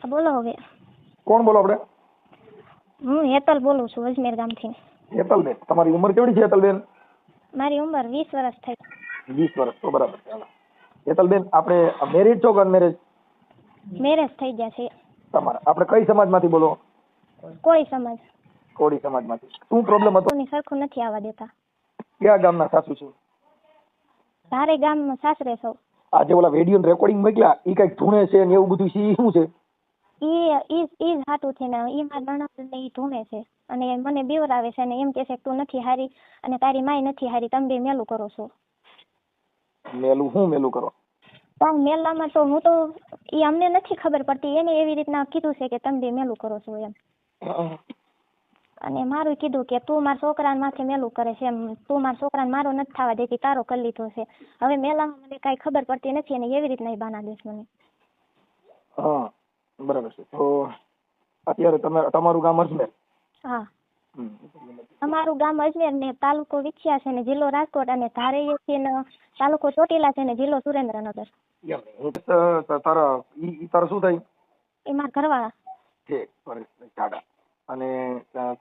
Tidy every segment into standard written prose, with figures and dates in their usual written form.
બોલો હવે. કોણ બોલો આપણે? હું હેતલ બોલું છું અજમેર ગામથી. હેતલબેન, તમારી ઉંમર કેવડી છે હેતલબેન? મારી ઉંમર 20 વર્ષ થઈ. 20 વર્ષ, તો બરાબર. હેતલબેન, આપણે મેરિડ છો કે અનમેરિડ? મેરેજ થઈ ગયા છે. તમારા આપણે કઈ સમાજમાંથી બોલો? કોઈ સમાજ. કોળી સમાજમાંથી. શું પ્રોબ્લેમ હતો? કોની સરખું નથી આવવા દેતા. કયા ગામના સાસુ છો? ધારે ગામમાં સાસરે છો. આ જે ઓલા વિડીયો રેકોર્ડિંગ મોકલ્યા ઈ કઈક ધૂણે છે ને એવું બધું છે, ઈ શું છે? ઈ હાટું છે ને ઈ મારા નણંદ ને ઈ ધૂણે છે અને મને બીવરાવે છે ને એમ કે છે કે તું નથી હારી અને તારી માય નથી હારી, તમે બે મેલું કરો છો. મેલું શું મેલું કરો? પણ મેલામાં તો હું તો ઈ અમને નથી ખબર પડતી, એને એવી રીતના કીધું છે કે તમે બે મેલું કરો છો એમ. અને મારું કીધું કે તું મારા છોકરાને માથે મેલું કરે છે એમ, તું મારા છોકરાને મારો નથી થવા દેતી, તારો કરી લીધો છે. હવે મેલામાં મને કઈ ખબર પડતી નથી અને એવી રીતના ઈ બાના દેશ મને. હા, બરાબર છે. તો અત્યારે તમારું ગામ અજમેર? હા, અમારું ગામ અજમેર ને તાલુકો વિછિયા છે ને જિલ્લો રાજકોટ અને ધારે છે ને તાલુકો ચોટીલા છે ને જિલ્લો સુરેન્દ્રનગર. તારા શું થાય? એ મારા ઘરવાળા છે જાડા. અને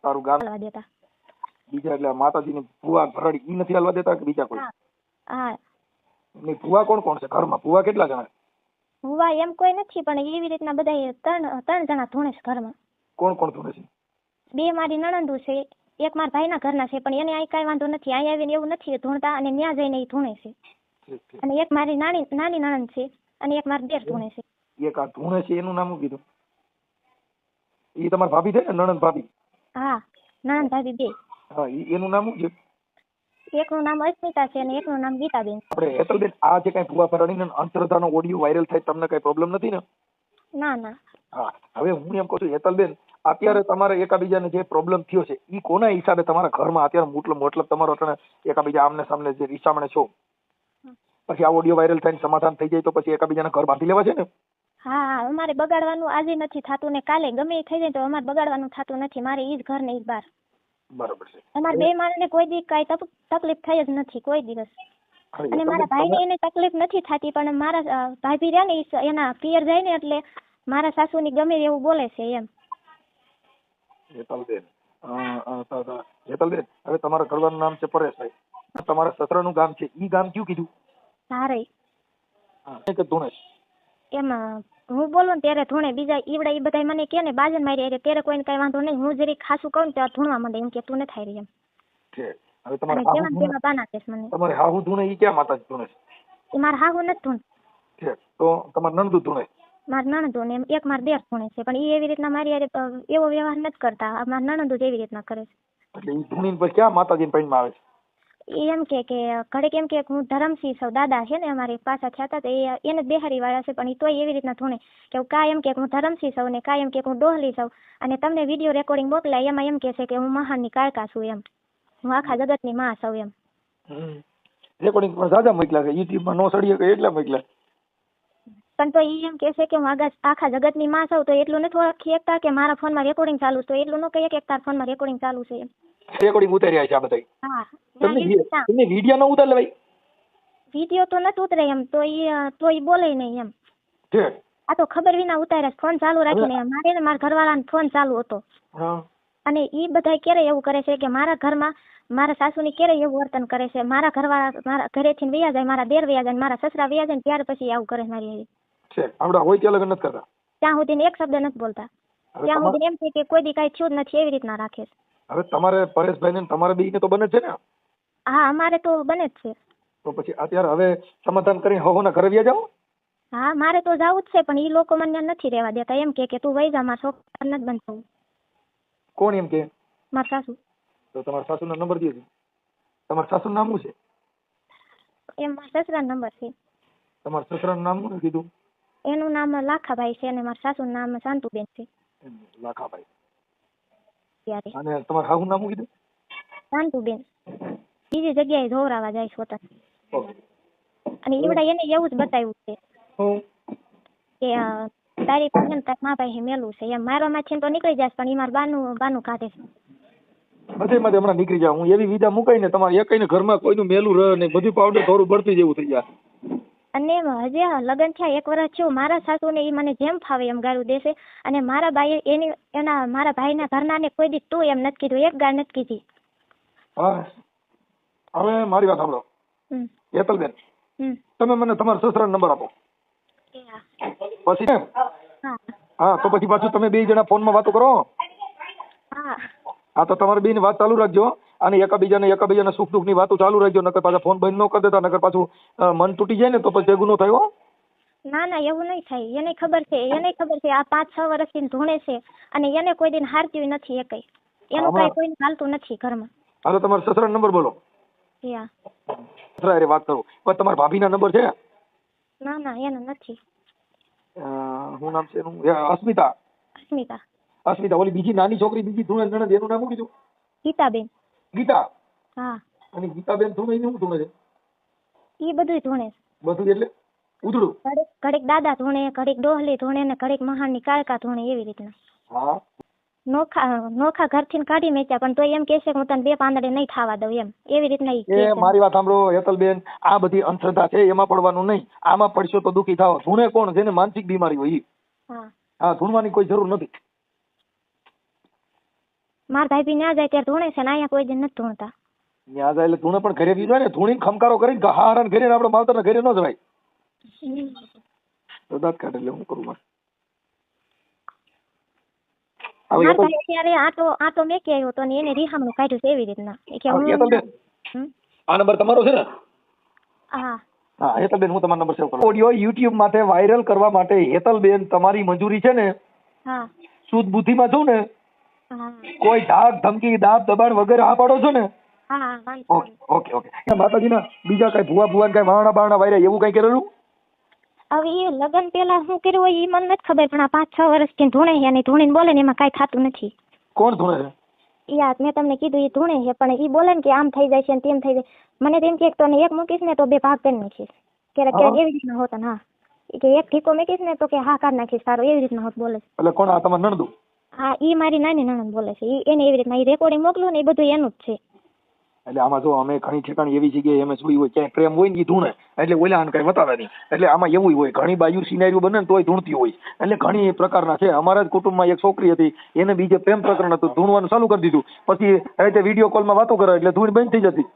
તારું ગામ દેતા બીજા એટલે માતાજીની ભુવા ભરાડી ઈ નથી હાલવા દેતા કે બીજા કોઈ? હા. ની ભુવા કોણ કોણ છે ઘરમાં? ભુવા કેટલા જણા? ભુવા એમ કોઈ નથી પણ એવી રીતના બધા ત્રણ જણા ધૂણે છે ઘરમાં. કોણ કોણ ધૂણે છે? 2 મારી નણંદુ છે, એક મારા ભાઈના ઘરના છે પણ એને અહીં કઈ વાંધો નથી, અહીં આવીને એવું નથી ધૂણતા અને ત્યાં જઈને એ ધૂણે છે. અને એક મારી નાની નણંદ છે અને એક મારા દેર ધૂણે છે. એક આ ધૂણે છે એનું નામ શું કીધું? એ તમારા ભાભી છે ને, નણંદ ભાભી? હા, નણંદ ભાભી 2. હા, એનું નામ શું છે? એકનું નામ અસ્મિતા છે અને એકનું નામ ગીતાબેન. આપણે હેતલબેન, આ જે કઈ ભુવા ભરાડીને અંધશ્રદ્ધાનો ઓડિયો વાયરલ થાય તમને કઈ પ્રોબ્લેમ નથી ને? ના. હા, હવે હું એમ કહું છું હેતલબેન, અત્યારે તમારે એકાબીજાને જે પ્રોબ્લેમ થયો છે ઈ કોના હિસાબે તમારા ઘરમાં અત્યારે મતલબ તમારો એકાબીજા આમને સામને જે રીસામણે છો, પછી આ ઓડિયો વાયરલ થઈને સમાધાન થઈ જાય તો પછી એકાબીજાના ઘર બાંધી લેવા છે ને? હા, અમારે બગાડવાનું આજે નથી થતું ને કાલે ગમે થઈ જાય તો અમારે બગાડવાનું થતું નથી. મારે ઈ જ ઘર ને ઈ જ બાર. બરાબર છે. અમારે 2 માણસને કોઈ દી કઈ તકલીફ થઈ જ નથી કોઈ દિવસ. અને મારા ભાઈને એને તકલીફ નથી થતી પણ મારા ભાભી રહ્યા ને એના પિયર જાય ને એટલે મારા સાસુની ગમે એવું બોલે છે એમ. હેતલબેન, હવે તમારા ઘરવાળાનું નામ છે પરેશભાઈ, તમારા સસરાનું ગામ છે ઈ ગામ કયું કીધું? ધારે. કે ધૂણે? એમાં હું બોલું ને ત્યારે ધૂણે, બીજા ઈવડા ઈ બધા મને કે ને બાજન મારી એટલે ત્યારે કોઈને કઈ વાંધો નહીં. હું જરી ખાસું કહું ને ત્યારે ધૂણવા માંડે એમ કે તું નથી હારી એમ. છે. હવે તમારે હાહુ ધૂણે ઈ ક્યાં માતાજી ધૂણે છે? એ મારા હાહુ નથી ધૂણ છે. તો તમારા નણંદુ ધૂણે? મારા નણંદો ને એક મારા દેર ધૂણે છે પણ એ એવી રીતના મારી એવો વ્યવહાર નથી કરતા. મારા નણંદો જ એવી રીતના કરે છે. એટલે ઈ ધૂણીને પછી ક્યાં માતાજીને પૈણમાં આવે છે? એમ કે ઘડીક એમ કે હું ધરમસિંહ સૌ દાદા છે ને અમારી પાછા થયા હતા તો એને જ બેહારી વાળા છે પણ એ તોય એવી રીતના ધૂણે કે કા એમ કે હું ધરમસિંહ સૌ ને કા એમ કે હું ડોહલી સૌ અને તમને વિડીયો રેકોર્ડિંગ મોકલાય એમાં એમ કે છે કે હું મહાનની કાળકા છું એમ, હું આખા જગતની માં સૌ એમ. રેકોર્ડિંગ પણ સાજા મોકલ્યા છે, યુટ્યુબમાં નો સડીએ કે એટલા મોકલ્યા. પણ તો ઈ એમ કે છે કે હું આખા જગતની માં સૌ તો એટલું નથી ઓળખી શકતા કે મારા ફોનમાં રેકોર્ડિંગ ચાલુ છે તો એટલું ન કહીએ કે તારા ફોનમાં રેકોર્ડિંગ ચાલુ છે એમ. રેકોર્ડિંગ ઉતાર્યા છે આ બધા? હા. તમને વિડિયો ન ઉતાર લેવાય? વિડિયો તો નથી ઉતરે એમ તો ઈ બોલે નહીં એમ. આ તો ખબર વિના ઉતાર્યા, ફોન ચાલુ રાખીને. મારે ને મારા ઘરવાળાનો ફોન ચાલુ હતો અને ઈ બધા ક્યારે એવું કરે છે કે મારા ઘરમાં મારા સાસુની ક્યારે એવું વર્તન કરે છે, મારા ઘરવાળા મારા ઘરેથી વયા જાય, મારા દેર વયા જાય, મારા સસરા વયા જાય ત્યાર પછી આવું કરે મારી છે. આવડા હોય ત્યાં લગન નથી કરતા? ત્યાં સુધી એક શબ્દ નથી બોલતા, ત્યાં સુધી એમ છે કે કોઈ દી કઈ થયું જ નથી એવી રીતના રાખે છે. હવે તમારે પરેશભાઈ ને તમારે બેયને તો બને છે ને? હા, અમારે તો બને જ છે. તો પછી અત્યારે હવે સમાધાન કરીને હવોના ઘરે વ્યા જાવ? હા, મારે તો જવું જ છે પણ ઈ લોકો મને નથી રહેવા દેતા. એમ કે તું વઈ જા, મારા છોકરા નથી બનતું. કોણ એમ કે? મારા સાસુ. તો તમારા સાસુનો નંબર દે. તમારા સાસુનું નામ શું છે? એમ મારા સસરાનો નંબર છે. તમારા સસરાનું નામ શું કીધું? એનું નામ લાખાભાઈ છે અને મારા સાસુનું નામ શાંતુબેન છે. લાખાભાઈ. ત્યારે અને તમારા હાહુનું નામ શું કીધું? શાંતુબેન. બીજી જગ્યાએ જોવરાવા જાય છે પોતા. અને ઈવડા એને એવું જ બતાવ્યું છે કે તારી પાસે તાર મા પાસે મેલું છે એમ. મારા માંથી તો નીકળી જશે પણ ઈ મારા બાનું કાઢે છે. બધે માંથી હમણાં નીકળી જાવ. હું એવી વિધા મુકાઈ ને તમારે એકઈને ઘરમાં કોઈનું મેલું રહે ને બધું પાવડર થોડું બળતી જેવું થઈ જાય. અને હજી લગ્ન થયા 1 વર્ષ થયું, મારા સાસુને ઈ મને જેમ ફાવે એમ ગાળું દેશે, અને મારા બાઈએ મારા ભાઈના ઘરનાને કોઈ દી તું એમ નથી કીધું, એક ગાળ નથી કીધી. હા, હવે મારી વાત સાંભળો હેતલબેન, તમે મને તમારા સસરાનો નંબર આપો. પછી હા, તો પછી પાછું તમે 2 જણા ફોનમાં વાતો કરો. હા, તો તમારે બેની વાત ચાલુ રાખજો, અને એકાબીજાને સુખ દુઃખની વાતો ચાલુ રાખજો, નકર પાછા ફોન બંધ ન કરી દેતા, નકર પાછું મન તૂટી જાય ને તો પછી ભેગું ન થયો. ના ના, એવું નહીં થાય. એને ખબર છે આ 5-6 વર્ષથી ધૂણે છે, અને એને કોઈ દિન હારતી નથી એકઈ. એનું કઈ કોઈને હાલતું નથી ઘરમાં. હાલો, તમારા સસરાનો નંબર બોલો. સસરા અરે વાત કરું. પણ તમારા ભાભીના નંબર છે? ના ના, એનો નથી. શું નામ છે એનું? અસ્મિતા. અસ્મિતા, ઓલી બીજી નાની છોકરી, બીજી ધૂણે નણંદ, એનું નામ શું કીધું? ગીતાબેન. ગીતા? હા. અને ગીતાબેન ધૂણે શું ધૂણે છે? ઈ બધું ધૂણે. બધું એટલે ઉધડું? ઘડીક દાદા ધૂણે, ઘડીક ડોહલી ધૂણે, ને ઘડીક મહાનની કાળકા ધૂણે, એવી રીતના. હા. નોખા ઘરથી કાઢી મેચ્યા, પણ તોય એમ કહે છે કે હું તને 2 પાંદડે નહીં ખાવા દઉં, એમ એવી રીતના ઈ કહે છે. મારી વાત સાંભળો હેતલબેન, આ બધી અંધશ્રદ્ધા છે, એમાં પડવાનું નહીં. આમાં પડશો તો દુઃખી થાવ. ધૂણે કોણ? જેને માનસિક બીમારી હોય ઈ. હા, ધૂણવાની કોઈ જરૂર નથી. મારા ભાઈ ત્યાં જાય ત્યારે ધૂણે છે, ને અહીંયા કોઈ દિન નથી ધૂણતા. ત્યાં જાય એટલે ધૂણે, પણ ઘરે બીજો ને ધૂણીને ખમકારો કરીને હારણ ઘરે આપણે માવતરના ઘરે ન જવાય. દાંત કાઢે એટલે હું કરું? ત્યારે આટો મેકી આવ્યો તો એને રીહામણું કાઢ્યું છે, એવી રીતના. આ નંબર તમારો છે ને? હા. હા હેતલબેન, હું તમારો નંબર સેવ કરું. ઓડિયો યુટ્યુબ માટે વાયરલ કરવા માટે હેતલબેન તમારી મંજૂરી છે ને? હા. શુદ્ધ બુદ્ધિમાં છું ને? કોઈ ધાક ધમકી દાબ દબાણ વગેરે હા પાડો છો ને? હા. ઓકે. માતાજીના બીજા કઈ ભુવા કઈ વારણા બારણા વાયરા એવું કઈ કરેલું? હવે એ લગ્ન પેલા શું કર્યું હોય એ મને નથી ખબર, પણ આ 5-6 વર્ષથી ધૂણે છે, અને ધૂણીને બોલે ને એમાં કઈ થતું નથી. કોણ ધૂણે છે? યાર, મેં તમને કીધું એ ધૂણે છે, પણ એ બોલે ને કે આમ થઈ જાય છે ને તેમ થઈ જાય. મને તેમ કે તને એક મૂકીશ ને તો 2 ભાગ કરી નાખીશ. ક્યારેક એવી રીતના હોતા. હા, કે એક ઠીકો મૂકીશ ને તો કે હા કાઢ નાખીશ સારું, એવી રીતના હોત બોલે. એટલે કોણ? આ તમાર નણંદ? હા, ઈ મારી નાની નણંદ બોલે છે. એને એવી રીતના રેકોર્ડિંગ મોકલું ને એ બધું એનું જ છે. એટલે આમાં જો અમે ઘણી ઠેકાણી એવી જગ્યાએ અમે જોઈ હોય ક્યાંય પ્રેમ હોય ને એ ધૂણે, એટલે ઓલા કઈ બતાવે નહીં. એટલે આમાં એવું હોય, ઘણી બાજુ સિનારીઓ બને ને તોય ધૂણતી હોય. એટલે ઘણી પ્રકારના છે. અમારા જ કુટુંબમાં એક છોકરી હતી, એને બીજે પ્રેમ પ્રકરણ હતું, ધૂણવાનું ચાલુ કરી દીધું. પછી રીતે વિડીયો કોલમાં વાતો કરે એટલે ધૂણ બંધ થઈ જતી.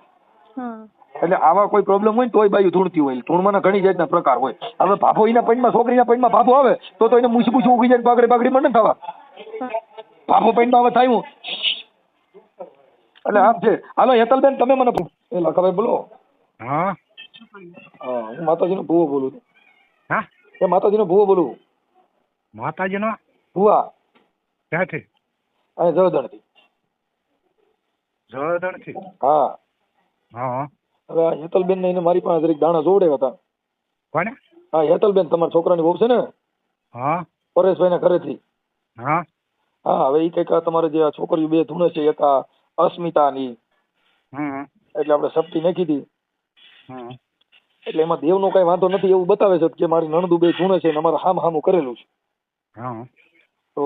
એટલે આવા કોઈ પ્રોબ્લેમ હોય ને તોય બાજુ ધૂણતી હોય. ધૂણવાના ઘણી જાતના પ્રકાર હોય. હવે ભાભો એના પૈણમાં, છોકરીના પૈણમાં ભાભો આવે તો એને મૂછ ઉગી જાય, પાઘડી મંડે થવા. ભાભો પૈણમાં હવે થાય એટલે આમ છે. હાલો હેતલબેન, તમે મને એ લખાભાઈ બોલો. હા, હું માતાજીનો ભૂવો બોલું છું. હા, એ માતાજીનો ભૂવો બોલું. માતાજીનો ભૂવા? ક્યાંથી? અહીં જળદણથી. જળદણથી? હા. હા. હવે હેતલબેન ને એને મારી પાસે જરીક દાણા જોડે હતા. કોને? હા, હેતલબેન તમારા છોકરાની વહુ છે ને? હા. પરેશભાઈ ના ઘરેથી. હા. હા, હવે એ કઈક તમારે જે છોકરીઓ 2 ધૂણે છે, એક અસ્મિતા ની, એટલે આપણે સપટી નાખી હતી. એટલે એમાં દેવનો કઈ વાંધો નથી એવું બતાવે છે કે મારી નણંદુ 2 ધૂણે છે, અમારે હામું કરેલું છે. તો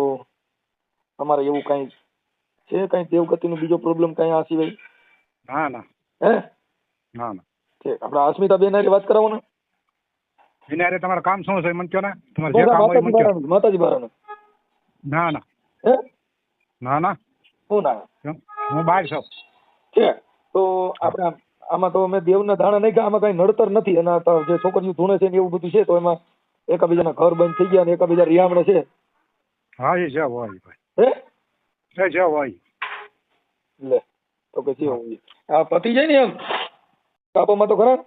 તમારે એવું કઈ છે? કઈ દેવગતિ નો બીજો પ્રોબ્લેમ કઈ આ સિવાય? ના. હે? ના. ઠીક, આપણે અસ્મિતા બેન હારે વાત કરાવો ને. એને હારે તમારું કામ શું છે મને કહો ને. તમારે જે કામ હોય મને કહો. માતાજી બારાનું. ના. હે? ના. શું ના? હું બહાર છું. છે તો આપણે આમાં તો અમે દેવના ધાણા નહીં, આમાં કઈ નડતર નથી. અને જે છોકરીઓ ધૂણે છે ને એવું બધું છે, તો એમાં એકાબીજાના ઘર બંધ થઈ ગયા અને એકાબીજા રિયામણે છે. હા, એ છે હોય ભાઈ. હે? એ છે હોય. લે તો કે છે આ પતી જાય ને એમ કાપોમાં તો ખરા.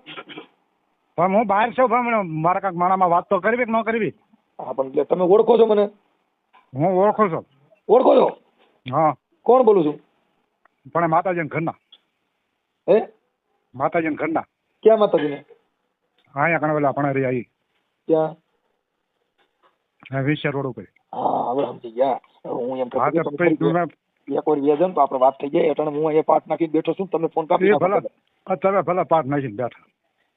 પણ હું બહાર છું, પણ મારા કાંઈક માણામાં વાત તો કરવી કે ન કરવી? હા, પણ એટલે તમે ઓળખો છો મને? હું ઓળખું છું. ઓળખો છો? હા. કોણ બોલું છું? પણ માતાજીના ઘરના. હે? માતાજીના ઘરના. ક્યાં માતાજીને? અહીંયા કણવેલા પણ આવી. ક્યાં? વિશે રોડ ઉપર. હા, હવે સમજી ગયા. હું એમ હા, તો પછી તમે એક વાર વ્યાજન તો આપણે વાત થઈ જાય. એટલે હું અહીંયા પાઠ નાખીને બેઠો છું, તમે ફોન કાપી નાખો. તમે ભલે પાઠ નાખીને બેઠા.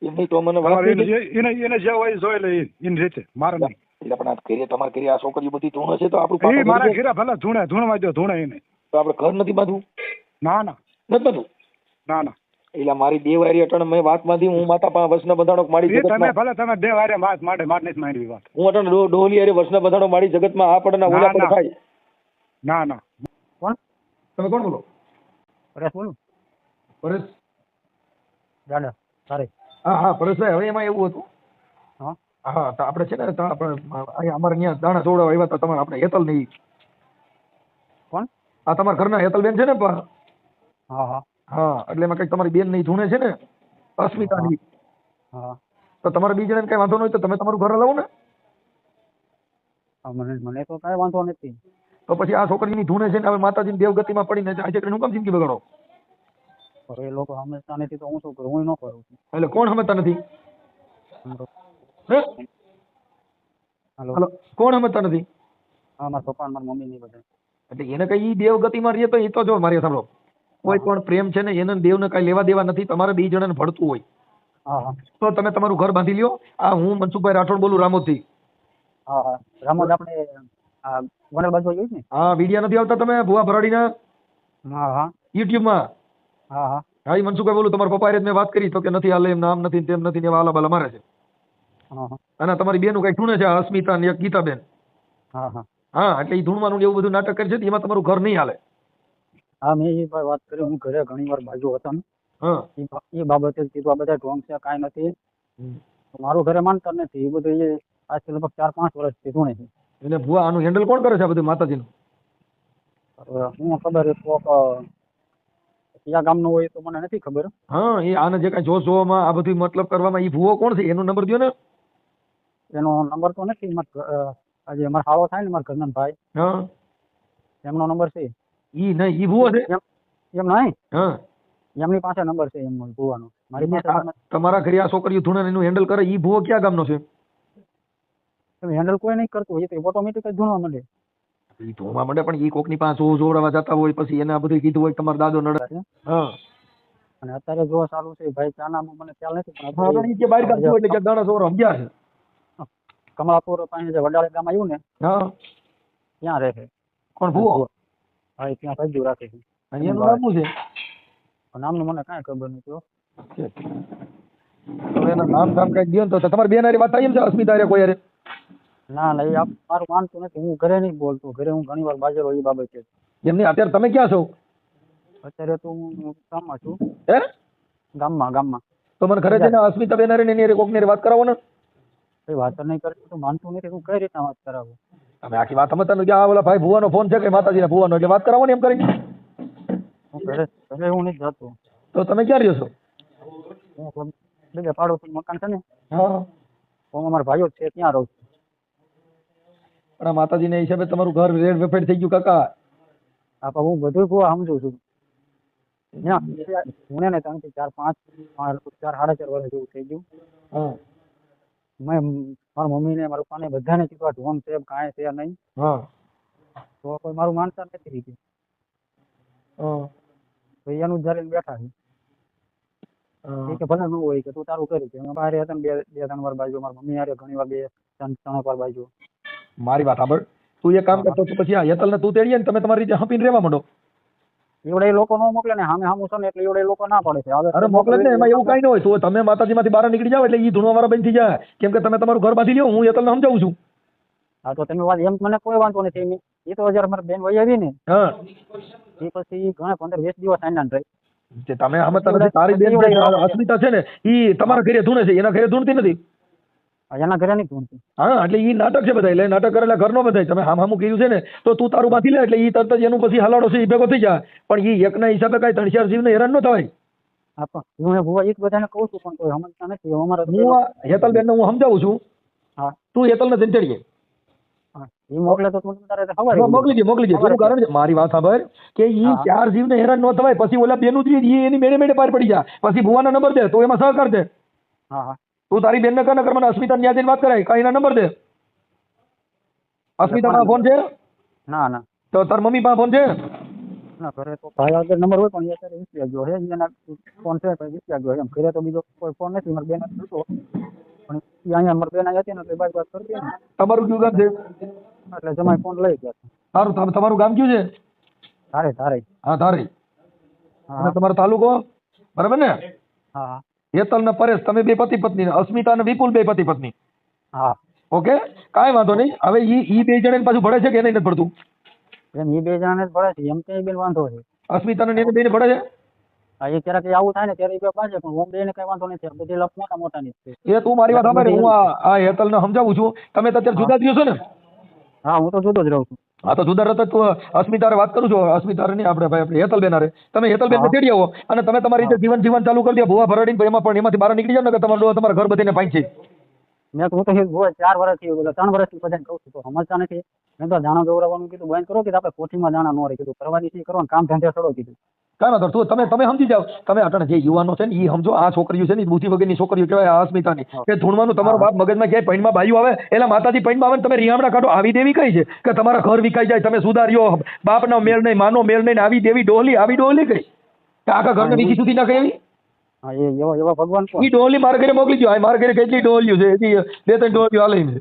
એમની તો મને વાત એને જે હોય જોઈ લે એની રીતે, મારે નહીં. એટલે પણ આ ઘરે તમારા ઘરે આ છોકરીઓ બધી ધૂણે છે, તો આપણું મારા ઘરે ભલે ધૂણવા દો, ધૂણે એને. તો આપણે ઘર નથી બાંધવું? ના. નથી બાંધવું? ના. એટલે મારી બે વારી અટણ મેં વાત માંથી હું માતા પાસે વસના બંધાણો માડી એ તમે જગતમાં ભલે તમે બે વારે વાત નથી માંડવી વાત. હું અટણ ડોહલી હારે વસના બંધાણો માડી જગતમાં આ પડના ઓલા ના, પડ ના. થાય. ના ના કોણ? તમે કોણ બોલો? પરેશ બોલું. પરેશ? દાદા સારી. હા હા પરેશભાઈ, હવે એમાં એવું હતું. હા હા તો આપણે છે ને આપણે અહીંયા અમારે અહીંયા દાણા જોડાવા આવ્યા હતા તમારે આપણે હેતલ નહીં. કોણ? આ તમારા ઘરના હેતલબેન છે ને હા હા હા એટલે એમાં કંઈક તમારી બેન નહીં ધૂણે છે ને અસ્મિતાની. હા તો તમારા બીજા જણાને કઈ વાંધો ન હોય તો તમે તમારું ઘર હલાવો ને. હા, મને તો કાંઈ વાંધો નથી. તો પછી આ છોકરીની ધૂણે છે ને હવે માતાજીની દેવગતિમાં પડીને આજે કરીને હું કામ જિંદગી બગાડો? પણ એ લોકો સમજતા નથી તો હું શું કરું? હું ન કરું છું. એટલે કોણ સમજતા નથી? હે? હાલો. હલો, કોણ સમજતા નથી? હા, મારા પપ્પા અને મારી મમ્મી નહીં બધા. એટલે એને કઈ ઈ દેવગતિમાં રહીએ તો એ તો જો મારી સાંભળો, કોઈ પણ પ્રેમ છે ને એને દેવને કઈ લેવા દેવા નથી. તમારે બે જણાને ભળતું હોય હા હા તો તમે તમારું ઘર બાંધી લ્યો. આ હું મનસુખભાઈ રાઠોડ બોલું રામોદથી. હા હા રામોદ આપણે આ ગોંડલ બાજુ જોયું ને? હા વિડિયા નથી આવતા તમે ભુવા ભરાડીના હા હા યુટ્યુબમાં? હા હા હા ઈ મનસુખભાઈ બોલું. તમારા પપ્પા હારે મેં વાત કરી તો કે નથી હાલે, એમ નામ નથી તેમ નથી ને એવા આલા બાલા મારે છે. હા હા અને તમારી બેનું કઈ ધૂણે છે અસ્મિતા ને એક ગીતાબેન. હા હા હા એટલે ઈ ધૂણવાનું ને એવું બધું નાટક કરે છે એમાં તમારું ઘર નહીં હાલે. હા મેં એ વાત કરી. હું ઘરે ઘણી વાર બાજુ હતો ને હા એ બાબતે જ કીધું આ બધા ઢોંગ છે કાંઈ નથી. મારું ઘરે માનતા નથી. એ બધું એ આજથી લગભગ 4-5 વર્ષથી ધૂણે છે. એટલે ભુવા આનું હેન્ડલ કોણ કરે છે આ બધું માતાજીનું? હવે હું ખબર એ કોક કયા ગામનો હોય તો મને નથી ખબર. હા એ આને જે કઈ જોશ જોવામાં આ બધું મતલબ કરવામાં ઈ ભુવો કોણ છે એનો નંબર દો ને. એનો નંબર તો નથી. આજે અમારો હાળો થાય ને મારા ઘરના ભાઈ, હા એમનો નંબર છે. ઈ નહીં, ઈ ભુવો છે. એમ નહીં, હા એમની પાસે નંબર છે એમનો ભુવાનો. મારી પાસે તમારા ઘરે આ છોકરીઓ ધૂણે એનું હેન્ડલ કરે ઈ ભુવો ક્યાં ગામનો છે? હેન્ડલ કોઈ નહીં કરતું. એ તો ઓટોમેટિક જ ધૂણવા માંડે. ઈ ધૂણવા માંડે પણ ઈ કોકની પાસે જોડાવા જતા હોય પછી એને આ બધું કીધું હોય તમારો દાદો નડે. હા અને અત્યારે જો સારું છે ભાઈ ચાનામાં મને ખ્યાલ નથી પણ હા અત્યારે ઈ કે બહાર ગામ થયું એટલે કે દાણા સોરો સમજ્યા છે. કમલાપુર પાસે જે વડાળે ગામ આવ્યું ને હા ત્યાં રહે છે. કોણ ભુવો? હા એ ત્યાં સજ્જુ રાખે છે. અને એનું નામ શું છે? નામનું મને કાંઈ ખબર નથી. હવે એના નામ ધામ કઈ દો તો તમારી બેન હારે વાત થાય એમ છે અસ્મિતા હારે કોઈ હારે? ના ના એ મારું માનતું નથી. હું ઘરે નહીં બોલતો. ઘરે હું ઘણી વાર બાજેલો એ બાબતે. એમ નહીં, અત્યારે તમે ક્યાં છો? અત્યારે તો હું ગામમાં છું. હે ગામમાં તો મને ઘરે જઈને અસ્મિતા બેન હારે ને એની હારે કોકની હારે વાત કરાવો ને. કઈ વાત નહીં કરતી તો માનતું નથી. હું કઈ રીતના વાત કરાવું? તમે આખી વાત સમજતા નથી. આ ઓલા ભાઈ ભુવાનો ફોન છે કે માતાજીના ભુવાનો એટલે વાત કરાવો ને એમ કરીને. હું ઘરે હું નથી જતો. તો તમે ક્યાં રહ્યો છો? હું બીજા પાડોશી મકાન છે ને હા હું અમારા ભાઈઓ છે ત્યાં રહું છું. પણ આ માતાજીના હિસાબે તમારું ઘર રેડ વેફેડ થઈ ગયું કાકા. હા પણ હું બધું ભૂવા સમજુ છું. હું ને 3 થી 4 5 4 સાડા 4 વર્ષ જેવું થઈ ગયું. હા મેં મારા મમ્મી ને મારા પપ્પાને બધાને કીધું આ ઢોંગ છે કાંઈ છે નહીં. હા તો કોઈ મારું માનતા નથી રીતે. હા તો એનું જરીને બેઠા છે. એ કે ભલે ન હોય કે તું તારું કરી છે. બહાર હતા ને 2-3 વાર બાજુ મારા મમ્મી હારે ઘણી વાર 2-3 વાર બાજુ. મારી વાત સાંભળ. તું એક કામ કરતો પછી આ હેતલ ને તું તેડીએ ને તમે તમારી રીતે હપીને રહેવા માંડો. એવડે લોકો ન મોકલે ને સામે સામું છે ને એટલે એવડે લોકો ના પડે છે. હવે અરે મોકલે ને એમાં એવું કઈ ન હોય. તો તમે માતાજીમાંથી બહાર નીકળી જાવ એટલે ઈ ધૂણવા વાળા બંધ થઈ જાય. કેમ કે તમે તમારું ઘર બાંધી લ્યો. હું હેતલ ને સમજાવું છું. હા તો તમે વાત એમ મને કોઈ વાંધો નથી. એ તો જયારે મારી બેન વહી આવી ને હા એ પછી ઘણા 15-20 દિવસ આનંદ રહી. જે તમે સમજતા નથી. તારી બેન જે અસ્મિતા છે ને ઈ તમારા ઘરે ધૂણે છે, એના ઘરે ધૂણતી નથી. એના ઘરે નહીં ધૂણતી. હા એટલે ઈ નાટક છે બધા. એટલે નાટક કરેલા ઘર નો બધાય. તમે હામું કીધું છે ને તો તું તારું બાંધી લે એટલે ઈ તરત જ એનું પછી હલાડો છે ઈ ભેગો થઈ જાય. પણ ઈ એકના હિસાબે કઈ 3-4 જીવને હેરાન ન થવાય. હા પણ હું ભૂવા એક બધાને કહું છું પણ કોઈ સમજતા નથી. અમારા હું હેતલબેન ને હું સમજાવું છું. હા તું હેતલ ને તેડીએ. હા એ મોકલે તો તું તારે ખબર મોકલી દે. એનું કારણ છે મારી વાત સાંભળ કે ઈ 4 જીવને હેરાન ન થવાય. પછી ઓલા બેનું જ એની મેળે મેળે પાર પડી જાય. પછી ભુવાનો નંબર દે તો એમાં સહકાર દે. હા હા તું તારી બેન ને કર મને અસ્મિતા ને જઈને વાત કરાય. કઈ ના નંબર દે. અસ્મિતા પાસે ફોન છે? ના ના તો તાર મમ્મી પાસે ફોન છે? ના ઘરે તો ભાઈ આગળ નંબર હોય પણ એ અત્યારે વિસર્યા ગયો છે. એના ફોન છે પણ વિસર્યા ગયો એમ. ઘરે તો બીજો કોઈ ફોન નથી. મારી બેન હતો પણ એ અહીંયા મારી બેન અહીંયા હતી ને એટલે વાત કરતી ને તમારું કયું ગામ છે? એટલે જમાઈ ફોન લઈ ગયા. સારું તમારું ગામ કયું છે? ધારે હા ધારી. હા અને તમારો તાલુકો? બરાબર ને? હા હેતલ ને પરેશ તમે બે પતિ પત્ની, અસ્મિતા ને વિપુલ બે પતિ પત્ની. હા ઓકે, કાંઈ વાંધો નહીં. હવે ઈ બે જણ પાછું ભળે છે કે નહીં નથી ભળતું? એમ એ બે જણાને જ ભળે છે, એમ તો એ બેન વાંધો છે. અસ્મિતા ને એને બેને ભળે છે? હા એ ક્યારેક આવું થાય ને ત્યારે એ બે પાછે, પણ ઓમ બેને કઈ વાંધો નથી, બધી લપ મોટા મોટા ની જ છે. એ તું મારી વાત સાંભળે, હું આ હેતલ ને સમજાવું છું. તમે તો અત્યારે જુદા થયો છો ને? હા હું તો જુદો જ રહું છું. હા તો જુદા રહેતા તું અસ્મિતારે વાત કરું છું. અસ્મિતારે નહીં, આપણે હેતલબેન હારે. તમે હેતલબેન ને તેડી આવો અને તમે તમારી રીતે જીવન ચાલુ કરી દો. ભૂવા ભરાડીને એમાં પણ એમાંથી બહાર નીકળી જાવ ને કે તમારા ઘર બધીને પાંચ છે. મેં તો હું તો 4 વર્ષથી 3 વર્ષથી બધાને કહું છું, તો સમજતા નથી. મેં તો દાણા દોરાવાનું કીધું બંધ કરો, કે આપણે કોઠીમાં દાણા ન રહે કીધું, કરવાની છે કરવાનું, કામ ધંધે છોડો કીધું. કાંઈ વાંધો તમે સમજી જાઓ. તમે અટાણે જે યુવાનો છે ને એ સમજો, આ છોકરીઓ છે ને બુદ્ધિ વગરની છોકરીઓ કહેવાય. આ અસ્મિતાની કે ધૂણવાનું તમારો બાપ મગજમાં ક્યાંય પૈણમાં બાયું આવે એટલે માતાજી પૈણમાં આવે ને તમે રિયામણા કાઢો. આવી દેવી કઈ છે કે તમારા ઘર વિકાઈ જાય, તમે સુધાર્યો, બાપનો મેળ નહીં, માનો મેળ નહીં, આવી દેવી ડોલી કઈ કે આખા ઘરને બીજી સુધી નાખે એવી? હા એવા ભગવાન ઈ ડોલી મારા ઘરે મોકલી દો. મારા ઘરે કેટલી ડોલીઓ છે, 2-3 ડોલીઓ હાલે છે.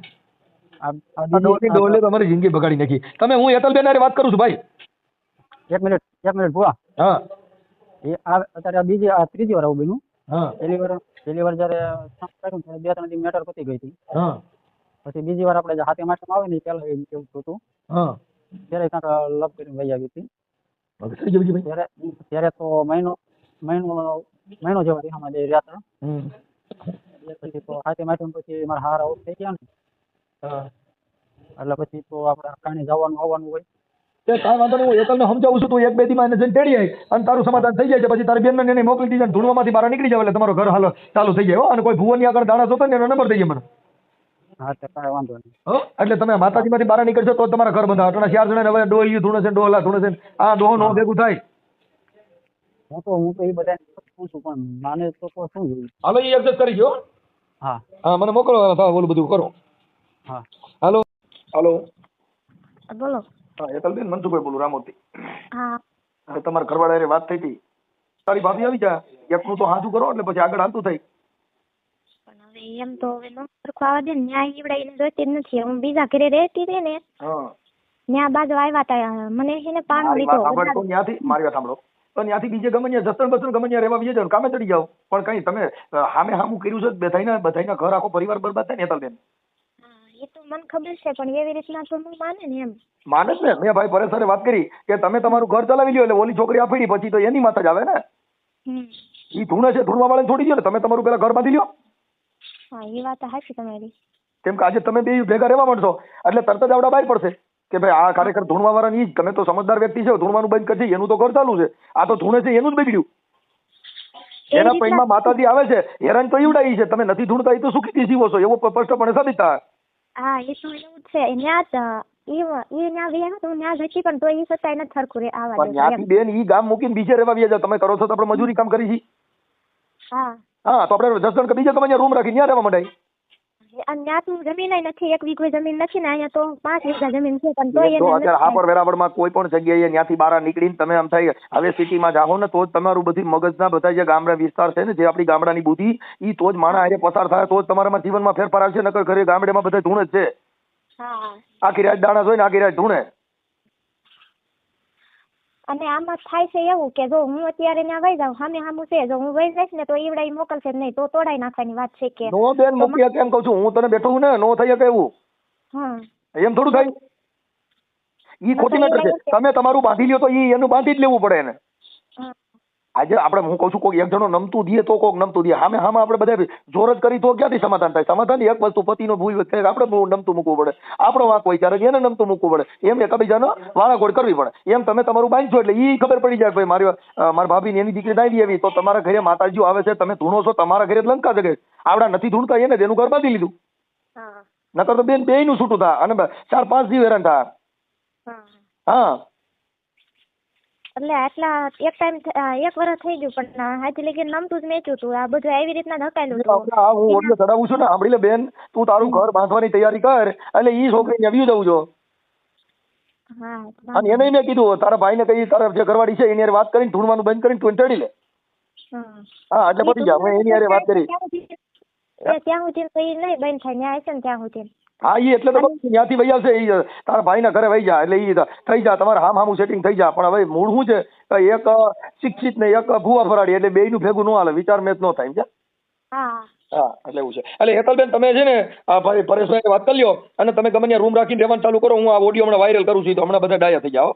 આ ડોલી તમારી જિંદગી બગાડી નાખી. તમે હું હેતલબેન હારે વાત કરું છું ભાઈ. એક મિનિટ ભુવા. હા એ અત્યારે ત્રીજી વાર આવું બન્યું. હા પહેલી વાર જયારે 2-3 દી મેટર પતી ગઈ હતી. હા પછી બીજી વાર આપણે હાથે માસમાં આવે ને પેલા એવું કેવું હતું. હા ત્યારે કાંક લપ કરીને વહી આવી હતી. ત્યારે તો મહિનો જેવા દેહામાં જે રહ્યા હતા. પછી તો હાથે માસમાં પછી મારા હાર આઉટ થઈ ગયા ને, એટલે પછી તો આપણે કાંઈ જવાનું આવવાનું હોય. કાંઈ વાંધો નહીં, હું હેતલને સમજાવું છું. તું 1-2 દીમાં એને જઈને તેડી આવી અને તારું સમાધાન થઈ જાય છે. પછી તારી બેનને એને મોકલી દીધા, ધૂણવામાંથી બહાર નીકળી જાવ એટલે તમારો ઘર હાલ ચાલુ થઈ જાય. અને કોઈ ભુવનની આગળ દાણા જોતો ને એનો નંબર થઈ જાય મને. હા તો કાંઈ વાંધો નહીં. એટલે તમે માતાજીમાંથી બહાર નીકળશો તો તમારા ઘર બંધા. અટણા 4 જણા હવે ડોહ્યું ધૂણે છે, ડોહલા ધૂણે છે, આ ડોહો નો ભેગું થાય. હું તો એ બધા પૂછું, પણ માને તો શું જોયું. હાલો એ એડજસ્ટ કરી જો. હા હા મને મોકલો, ઓલું બધું કરો. હા હાલો બોલો. હા હેતલબેન, મનસુખભાઈ બોલું, રામોતી. હા હવે તમારા ઘરવાળા વાત થઈ હતી, તારી ભાભી આવી જા, એકનું તો હાજુ કરો એટલે પછી આગળ હાલતું થાય. પણ હવે એમ તો હવે નો સરખું આવવા દે ને, ન્યાય ઈવડાઈને જોઈતી જ નથી. હું બીજા ઘરે રહેતી હતી ને, ન્યા બાજુ આવ્યા તા, મને છે ને પાણો લીધો. મારી વાત સાંભળો, તો ત્યાંથી બીજે ગમે ત્યાં જસણ બસણ ગમે ત્યાં રહેવા બીજે જાવ, કામે ચડી જાવ. પણ કઈ તમે હામે હામું કર્યું છે, બધાના ઘર આખો પરિવાર બરબાદ થાય ને હેતલબેન. એ તો મને ખબર છે, પણ એવી રીતના તો હું માને ને એમ. માને જ ને. મેં ભાઈ પરેશ સાથે વાત કરી કે તમે તમારું ઘર ચલાવી લ્યો એટલે ઓલી છોકરી આપી પછી તો એની માથા જ આવે ને. ઈ ધૂણે છે, ધૂણવા વાળાને છોડી દો ને, તમે તમારું પેલા ઘર બાંધી લ્યો. હા એ વાત સાચી તમારી. કેમ કે આજે તમે બે ભેગા રહેવા માંડશો એટલે તરત જ આવડા બહાર પડશે કે ભાઈ આ ખરેખર ધૂણવા વાળા ની. તમે તો સમજદાર વ્યક્તિ છે, ધૂણવાનું બંધ કરશે, એનું તો ઘર ચાલુ છે. આ તો ધૂણે છે એનું જ બગડ્યું. એના પૈણમાં માતાજી આવે છે, હેરાન તો ઈવડાઈ છે. તમે નથી ધૂણતા એ તો સુખીથી જીવો છો, એવો સ્પષ્ટપણે સાબિત થાય. હા એ તો એવું છે. ન્યા જતી પણ તો એ સત્તાય નથી સરખું રે આવા. પણ ત્યાંથી બેન ઈ ગામ મૂકીને બીજે રહેવા વ્યા જાવ. તમે કરો છો તો આપણે મજૂરી કામ કરી છીએ. હા તો આપણે 10 જણ કે બીજે તમે રૂમ રાખી ત્યાં રહેવા માંડાય. ત્યાં તું જમીન નથી, 1 વીઘો જમીન નથી ને, અહીંયા તો 5 વીઘા જમીન છે. પણ તો અત્યારે હાપર વેરાવળમાં કોઈ પણ જગ્યાએ ત્યાંથી બહાર નીકળીને તમે આમ થાય હવે સિટીમાં જાઓ ને તો જ તમારું બધી મગજના બધા જે ગામડા વિસ્તાર છે ને, જે આપણી ગામડાની બુદ્ધિ ઈ તો જ માણસ આરે પસાર થાય, તો જ તમારામાં જીવનમાં ફેરફાર આવશે. નકર ઘરે ગામડામાં બધા ધૂણે જ છે. આખી રાત દાણા જોઈને આખી રાત ધૂણે. અને આમાં થાય છે એવું કે જો હું અત્યારે ત્યાં વહી જાઉં, સામું છે, જો હું વહી જઈશ ને તો ઈવડા મોકલશે નહીં, તો તોડાઈ નાખવાની વાત છે. કે નો બેન મૂકી કેમ કહું છું હું તને, બેઠો હું ને, નો થઈ શકે એવું. એમ થોડું થાય. ઈ ખોટી મેટર છે. તમે તમારું બાંધી લ્યો તો ઈ એનું બાંધી જ લેવું પડે ને. આજે આપણે હું કહું છું કોઈ એક જણો નમતું દે તો કોક નમતું દે. હામે આપણે બધા જોર જ કરી તો ક્યાંથી સમાધાન થાય? સમાધાન એક વસ્તુ પતિનો ભૂલ થાય, આપણે નમતું મૂકવું પડે. આપણો વાંક હોય ત્યારે એને નમતું મૂકવું પડે. એમ એકબીજાનો વાળાગોળ કરવી પડે. એમ તમે તમારું બાંધશો એટલે ઈ ખબર પડી જાય ભાઈ મારી ભાભી એની દીકરી દાઈ આવી તો તમારા ઘરે માતાજીઓ આવે છે, તમે ધૂણો છો, તમારા ઘરે લંકા જગે. આવડા નથી ધૂણતા એને તેનું ઘર બાંધી લીધું. નકર તો બેન બેયનું છૂટું થાય અને 4-5 જીવ હેરાન થાય. હા એટલે આટલા એક ટાઈમ 1 વર્ષ થઈ ગયું પણ હાથી લગી નમતું જ મેચ્યું હતું. આ બધું એવી રીતના ધકાયેલું હતું. હું ઓડિયો ચડાવું છું ને, સાંભળી લે બેન, તું તારું ઘર બાંધવાની તૈયારી કર એટલે ઈ છોકરીને આવી જવું જો. અને એને મેં કીધું તારા ભાઈને કઈ તારા જે ઘરવાળી છે એની વાત કરીને ધૂણવાનું બંધ કરીને તું ચડી લે. હા એટલે પતી જા. મેં એની વાત કરી ત્યાં સુધી કઈ નહીં બંધ થાય, ન્યાય છે ને ત્યાં સુધી હા ઈ એટલે તો કહું છું, ત્યાંથી વહી આવશે ઈ તારા ભાઈના ઘરે વહી જા એટલે ઈ થઈ જા તમારે હામું સેટિંગ થઈ જા. પણ હવે મૂળ શું છે કે એક શિક્ષિત ને એક ભૂવા ફરાડી એટલે બેયનું ભેગું ન હાલે, વિચાર મેચ ન થાય સમજ્યા? હા હા એટલે એવું છે. એટલે હેતલબેન તમે છે ને આ ભાઈ પરેશભાઈ વાત કરી લ્યો અને તમે ગમે ત્યાં રૂમ રાખીને રહેવાનું ચાલુ કરો. હું આ ઓડિયો હમણાં વાયરલ કરું છું તો હમણાં બધા ડાયા થઈ જાઓ.